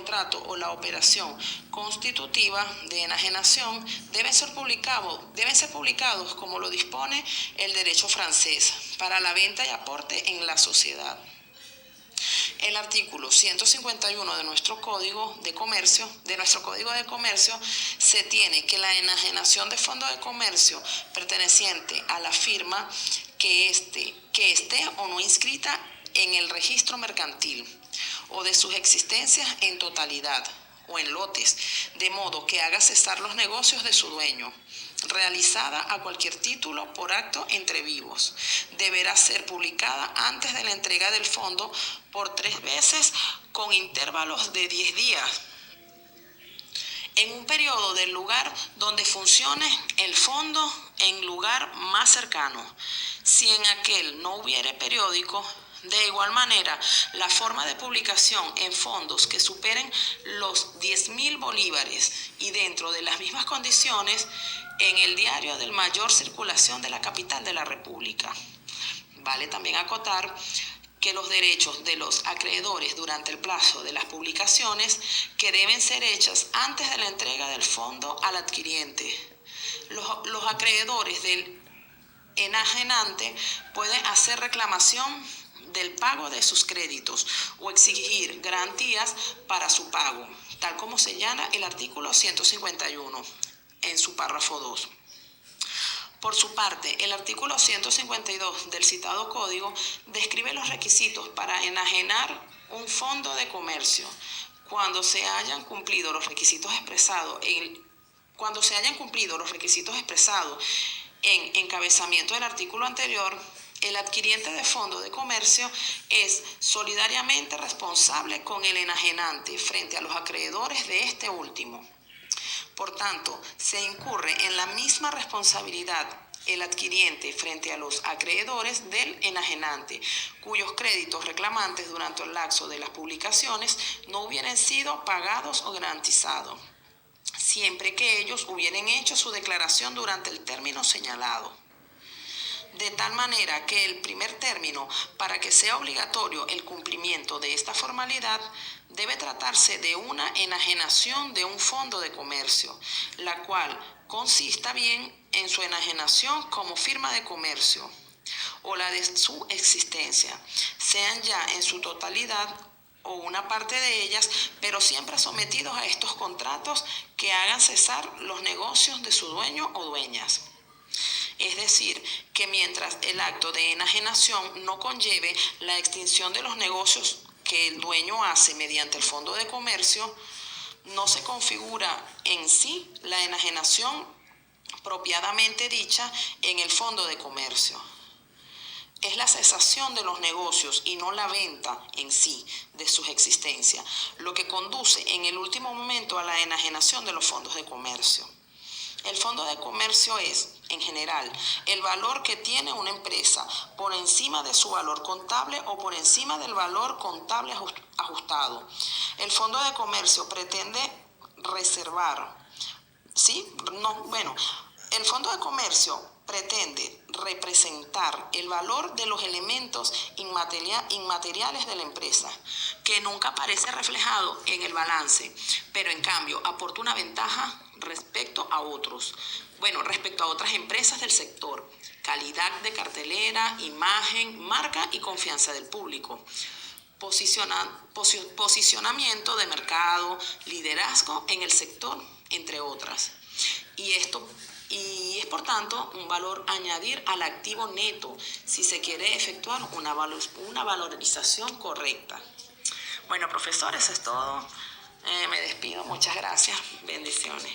contrato o la operación constitutiva de enajenación deben ser publicados como lo dispone el derecho francés para la venta y aporte en la sociedad. El artículo 151 de nuestro Código de Comercio, se tiene que la enajenación de fondo de comercio perteneciente a la firma que esté o no inscrita en el registro mercantil o de sus existencias en totalidad o en lotes, de modo que haga cesar los negocios de su dueño, realizada a cualquier título por acto entre vivos. Deberá ser publicada antes de la entrega del fondo por 3 veces con intervalos de 10 días, en un periodo del lugar donde funcione el fondo en lugar más cercano. Si en aquel no hubiere periódico, de igual manera, la forma de publicación en fondos que superen los 10.000 bolívares y dentro de las mismas condiciones en el diario de mayor circulación de la capital de la República. Vale también acotar que los derechos de los acreedores durante el plazo de las publicaciones que deben ser hechas antes de la entrega del fondo al adquiriente. Los acreedores del enajenante pueden hacer reclamación del pago de sus créditos o exigir garantías para su pago, tal como señala el artículo 151 en su párrafo 2. Por su parte, el artículo 152 del citado código describe los requisitos para enajenar un fondo de comercio. Cuando se hayan cumplido los requisitos expresados en encabezamiento del artículo anterior, el adquiriente de fondo de comercio es solidariamente responsable con el enajenante frente a los acreedores de este último. Por tanto, se incurre en la misma responsabilidad el adquiriente frente a los acreedores del enajenante, cuyos créditos reclamantes durante el lapso de las publicaciones no hubieran sido pagados o garantizados, siempre que ellos hubieran hecho su declaración durante el término señalado. De tal manera que el primer término, para que sea obligatorio el cumplimiento de esta formalidad, debe tratarse de una enajenación de un fondo de comercio, la cual consista bien en su enajenación como firma de comercio o la de su existencia, sean ya en su totalidad o una parte de ellas, pero siempre sometidos a estos contratos que hagan cesar los negocios de su dueño o dueñas. Es decir, que mientras el acto de enajenación no conlleve la extinción de los negocios que el dueño hace mediante el fondo de comercio, no se configura en sí la enajenación propiamente dicha en el fondo de comercio. Es la cesación de los negocios y no la venta en sí de sus existencias, lo que conduce en el último momento a la enajenación de los fondos de comercio. El fondo de comercio es, en general, el valor que tiene una empresa por encima de su valor contable o por encima del valor contable ajustado. El fondo de comercio pretende el fondo de comercio pretende representar el valor de los elementos inmateriales de la empresa, que nunca aparece reflejado en el balance, pero en cambio aporta una ventaja respecto a otras empresas del sector, calidad de cartelera, imagen, marca y confianza del público, posicionamiento de mercado, liderazgo en el sector, entre otras. Y es por tanto un valor añadir al activo neto si se quiere efectuar una valorización correcta. Bueno, profesores, eso es todo. Me despido. Muchas gracias. Bendiciones.